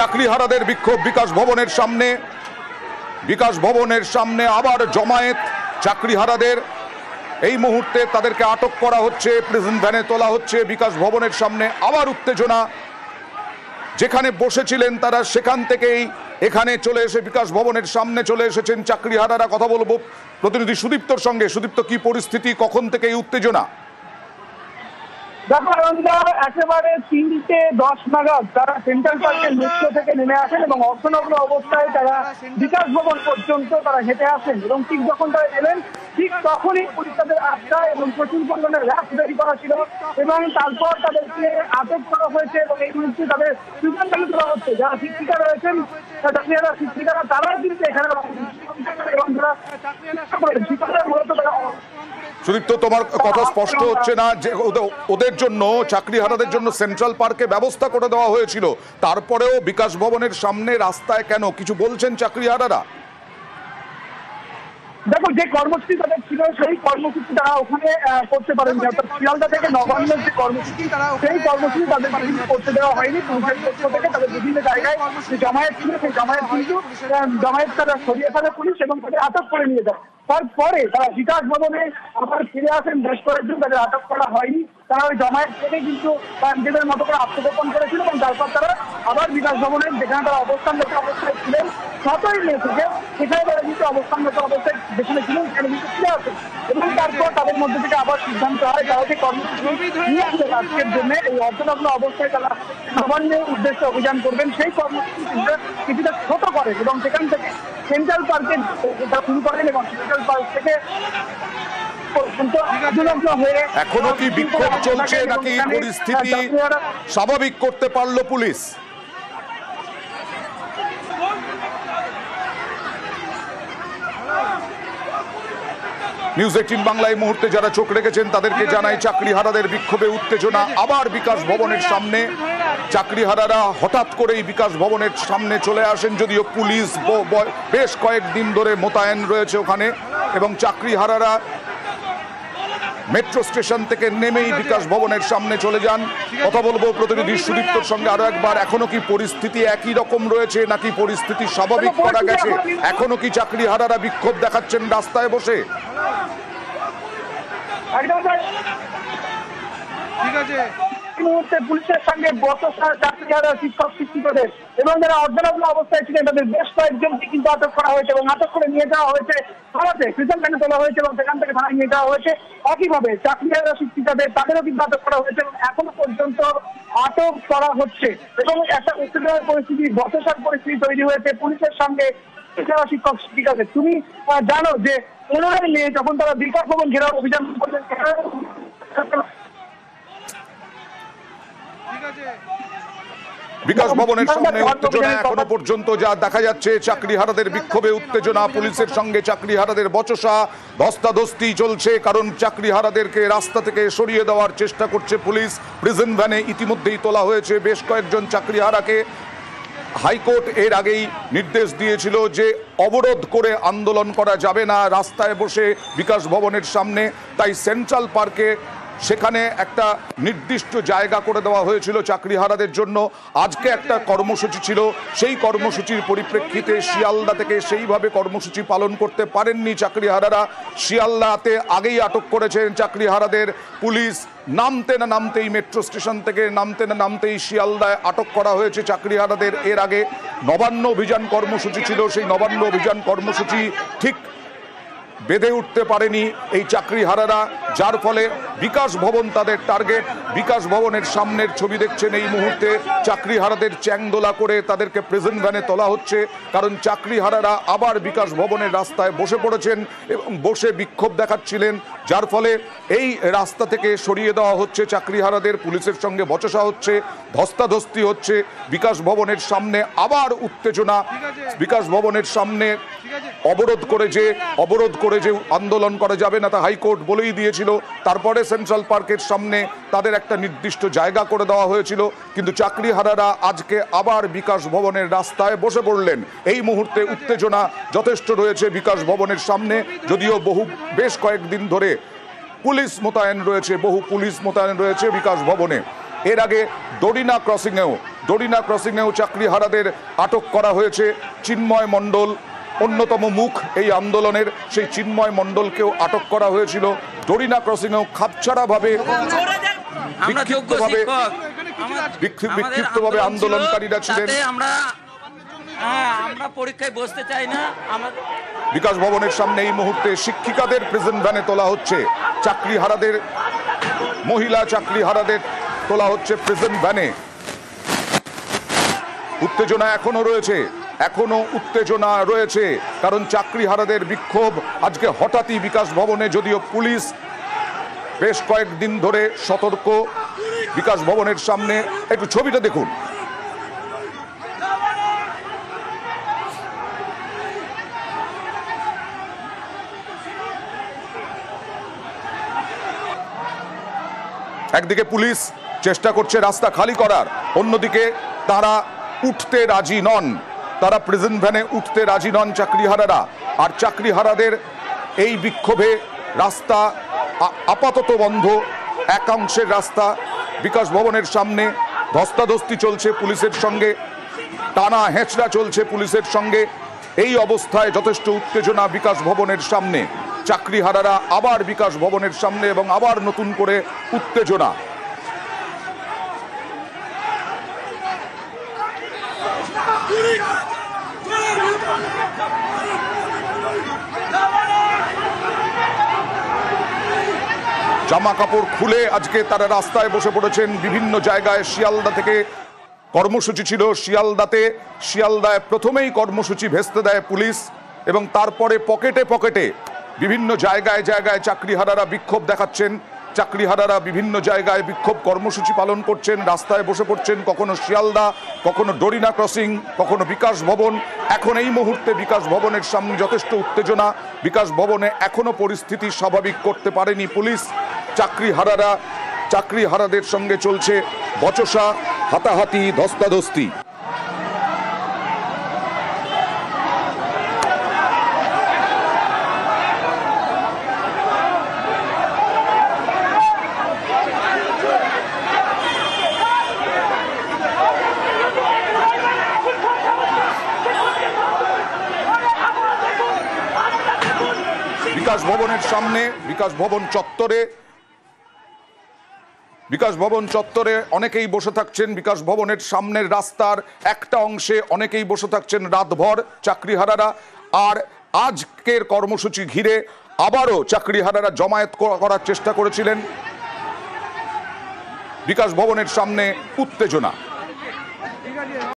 চাকরিহারাদের বিক্ষোভ বিকাশ ভবনের সামনে। বিকাশ ভবনের সামনে আবার জমায়েত চাকরিহারাদের। এই মুহূর্তে তাদেরকে আটক করা হচ্ছে, প্রিজন ভ্যানে তোলা হচ্ছে। বিকাশ ভবনের সামনে আবার উত্তেজনা। যেখানে বসেছিলেন তারা সেখান থেকেই এখানে চলে এসে বিকাশ ভবনের সামনে চলে এসেছেন চাকরিহারারা। কথা বলবো প্রতিনিধি সুদীপ্তর সঙ্গে। সুদীপ্ত, কি পরিস্থিতি, কখন থেকে এই উত্তেজনা? দেখো একেবারে 3:10 নাগাদ তারা সেন্ট্রাল পার্কের মেট্রো থেকে নেমে আসেন এবং অর্থনগ্ন অবস্থায় তারা বিকাশ ভবন পর্যন্ত তারা হেঁটে আসেন এবং ঠিক যখন তারা এলেন ঠিক তখনই পুলিশ তাদের আটকায় এবং প্রচুর পরিমাণে র্যাপ তৈরি করা ছিল এবং তারপর তাদেরকে আটক করা হয়েছে এবং এই মুহূর্তে তাদের প্রিজন ভ্যানে তোলা হচ্ছে। যারা শিক্ষিকা রয়েছেন শিক্ষিকারা তারাও কিন্তু এখানে এবং যারা শিক্ষকরা মূলত তারা। সুদীপ্ত, তোমার কথা স্পষ্ট হচ্ছে না যে ওদের জন্য, চাকরিহারাদের জন্য সেন্ট্রাল পার্কে ব্যবস্থা করে দেওয়া হয়েছিল, তারপরেও বিকাশ ভবনের সামনে রাস্তায় কেন? কিছু বলছেন চাকরিহারারা? দেখো, যে কর্মসূচি তাদের ছিল সেই কর্মসূচি তারা ওখানে করতে পারেনি। অর্থাৎ শিয়ালদা থেকে নবান্নের যে কর্মসূচি সেই কর্মসূচি তাদের করতে দেওয়া হয়নি। পুলিশের পক্ষ থেকে তাদের বিভিন্ন জায়গায় যে জমায়েত ছিল সেই জমায়েত কিন্তু জমায়েত তারা সরিয়ে ফেলে পুলিশ এবং তাদের আটক করে নিয়ে যায়। তারপরে তারা বিকাশ ভবনে আবার ফিরে আসেন। বেশ কয়েকজন তাদের আটক করা হয়নি। তারা ওই জমায়েত থেকে কিন্তু নিজেদের মতো করে আত্মগোপন করেছিল এবং তারপর তারা আবার বিকাশ ভবনে, যেখানে তারা অবস্থানরত অবস্থায় ছিলেন 7ই মে থেকে, সেখানে তারা কিন্তু অবস্থানরত অবস্থায় যেখানে ছিলেন সেখানে কিন্তু ফিরে আসেন এবং তারপর তাদের মধ্যে থেকে আবার সিদ্ধান্ত হয় তারা যে কর্মসূচি নিয়ে আসবেন আজকের জন্য এই অর্ধনগ্ন অবস্থায় তারা নবান্নের উদ্দেশ্যে অভিযান করবেন, সেই কর্মসূচি কিছুটা ছোট করেন এবং সেখান থেকে সেন্ট্রাল পার্কে শুরু করেন এবং সেন্ট্রাল পার্ক থেকে এখনো কি বিক্ষোভ চলছে নাকি পরিস্থিতি স্বাভাবিক করতে পারলো পুলিশ? নিউজ 18 বাংলা এই মুহূর্তে যারা চোখ রেখেছেন তাদেরকে জানাই, চাকরিহারাদের বিক্ষোভে উত্তেজনা আবার বিকাশ ভবনের সামনে। চাকরিহারারা হঠাৎ করেই বিকাশ ভবনের সামনে চলে আসেন, যদিও পুলিশ বেশ কয়েকদিন ধরে মোতায়েন রয়েছে ওখানে এবং চাকরিহারারা মেট্রো স্টেশন থেকে নেমেই বিকাশ ভবনের সামনে চলে যান। কথা বলবো প্রতিনিধি সুদীপ্তর সঙ্গে আরো একবার। এখনো কি পরিস্থিতি একই রকম রয়েছে নাকি পরিস্থিতি স্বাভাবিক করা গেছে? এখনো কি চাকরিহারারা বিক্ষোভ দেখাচ্ছেন রাস্তায় বসে? ঠিক আছে, এই মুহূর্তে পুলিশের সঙ্গে বচসা চাকরিহারা শিক্ষক শিক্ষিকাদের এবং যারা অর্ধনগ্ন অবস্থায় ছিলেন তাদের বেশ কয়েকজনকে কিন্তু আটক করা হয়েছে এবং আটক করে নিয়ে যাওয়া হয়েছে থানাতে, প্রিজন ভ্যানে তোলা হয়েছে এবং সেখান থেকে থানায় নিয়ে যাওয়া হয়েছে। একইভাবে চাকরিহারা শিক্ষিকাদের তাদেরও কিন্তু আটক করা হয়েছে এবং এখনো পর্যন্ত আটক করা হচ্ছে এবং একটা উত্তেজনার পরিস্থিতি, বচসার পরিস্থিতি তৈরি হয়েছে পুলিশের সঙ্গে শিক্ষক শিক্ষিকাদের। তুমি জানো যে 15ই মে যখন তারা বিকাশ ভবন ঘেরাও অভিযান করলেন, বিকাশ ভবনের সামনে উত্তেজনা এখনো পর্যন্ত যা দেখা যাচ্ছে। চাকরিহারাদের বিক্ষোভে উত্তেজনা, পুলিশের সঙ্গে চাকরিহারাদের বচসা, ধস্তাধস্তি চলছে, কারণ চাকরিহারাদেরকে রাস্তা থেকে সরিয়ে দেওয়ার চেষ্টা করছে পুলিশ। প্রিজন ভ্যানে ইতিমধ্যেই তোলা হয়েছে বেশ কয়েকজন চাকরিহারাকে। হাইকোর্ট এর আগেই নির্দেশ দিয়েছিল যে অবরোধ করে আন্দোলন করা যাবে না রাস্তায় বসে বিকাশ ভবনের সামনে, তাই সেন্ট্রাল পার্কে সেখানে একটা নির্দিষ্ট জায়গা করে দেওয়া হয়েছিল চাকরিহারাদের জন্য। আজকে একটা কর্মসূচি ছিল, সেই কর্মসূচির পরিপ্রেক্ষিতে শিয়ালদা থেকে সেইভাবে কর্মসূচি পালন করতে পারেননি চাকরিহারারা। শিয়ালদাতে আগেই আটক করেছেন চাকরিহারাদের পুলিশ। নামতে না নামতেই, মেট্রো স্টেশন থেকে নামতে না নামতেই শিয়ালদায় আটক করা হয়েছে চাকরিহারাদের। এর আগে নবান্ন অভিযান কর্মসূচি ছিল, সেই নবান্ন অভিযান কর্মসূচি ঠিক বেঁধে উঠতে পারেনি এই চাকরিহারারা, যার ফলে বিকাশ ভবন তাদের টার্গেট। বিকাশ ভবনের সামনের ছবি দেখছেন এই মুহূর্তে। চাকরিহারাদের চ্যাংদোলা করে তাদেরকে প্রিজন ভ্যানে তোলা হচ্ছে, কারণ চাকরিহারারা আবার বিকাশ ভবনের রাস্তায় বসে পড়েছেন এবং বসে বিক্ষোভ দেখাচ্ছিলেন, যার ফলে এই রাস্তা থেকে সরিয়ে দেওয়া হচ্ছে চাকরিহারাদের। পুলিশের সঙ্গে বচসা হচ্ছে, ধস্তাধস্তি হচ্ছে। বিকাশ ভবনের সামনে আবার উত্তেজনা। বিকাশ ভবনের সামনে অবরোধ করে যে আন্দোলন করা যাবে না তা হাইকোর্ট বলেই দিয়েছিল। তারপরে সেন্ট্রাল পার্কের সামনে তাদের একটা নির্দিষ্ট জায়গা করে দেওয়া হয়েছিল, কিন্তু চাকরিহারারা আজকে আবার বিকাশ ভবনের রাস্তায় বসে পড়লেন। এই মুহূর্তে উত্তেজনা যথেষ্ট রয়েছে বিকাশ ভবনের সামনে, যদিও বেশ কয়েকদিন ধরে পুলিশ মোতায়েন রয়েছে, বহু পুলিশ মোতায়েন রয়েছে বিকাশ ভবনে। এর আগে ডোরিনা ক্রসিংয়েও চাকরিহারাদের আটক করা হয়েছে। চিন্ময় মণ্ডল অন্যতম মুখ এই আন্দোলনের, সেই চিন্ময় মণ্ডলকেও আটক করা হয়েছিল। ডোরিনা ক্রসিংয়েও খাপছাড়াভাবে বিক্ষিপ্তভাবে আন্দোলনকারীরা ছিলেন। আমরা পরীক্ষায় বসতে চাই না। বিকাশ ভবনের সামনে এই মুহূর্তে শিক্ষিকাদের প্রেজেন্ট ভ্যানে তোলা হচ্ছে চাকরিহারাদের, মহিলা চাকরিহারাদের তোলা হচ্ছে প্রেজেন্ট ভ্যানে। উত্তেজনা এখনো উত্তেজনা রয়েছে, কারণ চাকরিহারাদের বিক্ষোভ আজকে হঠাৎই বিকাশ ভবনে, যদিও পুলিশ বেশ কয়েকদিন ধরে সতর্ক। বিকাশ ভবনের সামনে একটু ছবিটা দেখুন। একদিকে পুলিশ চেষ্টা করছে রাস্তা খালি করার, অন্যদিকে তারা উঠতে রাজি নন, তারা প্রেজেন্ট ভ্যানে উঠতে রাজি নন চাকরিহারারা। আর চাকরিহারাদের এই বিক্ষোভে রাস্তা আপাতত বন্ধ, একাংশের রাস্তা। বিকাশ ভবনের সামনে ধস্তাধস্তি চলছে পুলিশের সঙ্গে, টানা হেঁচড়া চলছে পুলিশের সঙ্গে। এই অবস্থায় যথেষ্ট উত্তেজনা বিকাশ ভবনের সামনে। চাকরিহারারা আবার বিকাশ ভবনের সামনে এবং আবার নতুন করে উত্তেজনা। জামা কাপড় খুলে আজকে তারা রাস্তায় বসে পড়েছেন বিভিন্ন জায়গায়। শিয়ালদা থেকে কর্মসূচি ছিল, শিয়ালদায় প্রথমেই কর্মসূচি ভেস্তে দেয় পুলিশ, এবং তারপরে পকেটে বিভিন্ন জায়গায় চাকরিহারারা বিক্ষোভ দেখাচ্ছেন। চাকরিহারারা বিভিন্ন জায়গায় বিক্ষোভ কর্মসূচি পালন করছেন, রাস্তায় বসে পড়ছেন, কখনো শিয়ালদা, কখনো ডোরিনা ক্রসিং, কখনো বিকাশ ভবন। এখন এই মুহূর্তে বিকাশ ভবনের সামনে যথেষ্ট উত্তেজনা। বিকাশ ভবনে এখনো পরিস্থিতি স্বাভাবিক করতে পারেনি পুলিশ। চাকরিহারাদের সঙ্গে চলছে বচসা, হাতাহাতি, ধস্তাধস্তি। বিকাশ ভবনের সামনে, বিকাশ ভবন চত্বরে অনেকেই বসে থাকছেন। বিকাশ ভবনের সামনের রাস্তার একটা অংশে অনেকেই বসে থাকছেন রাতভর চাকরিহারারা। আর আজকের কর্মসূচি ঘিরে আবারও চাকরিহারারা জমায়েত করার চেষ্টা করেছিলেন। বিকাশ ভবনের সামনে উত্তেজনা।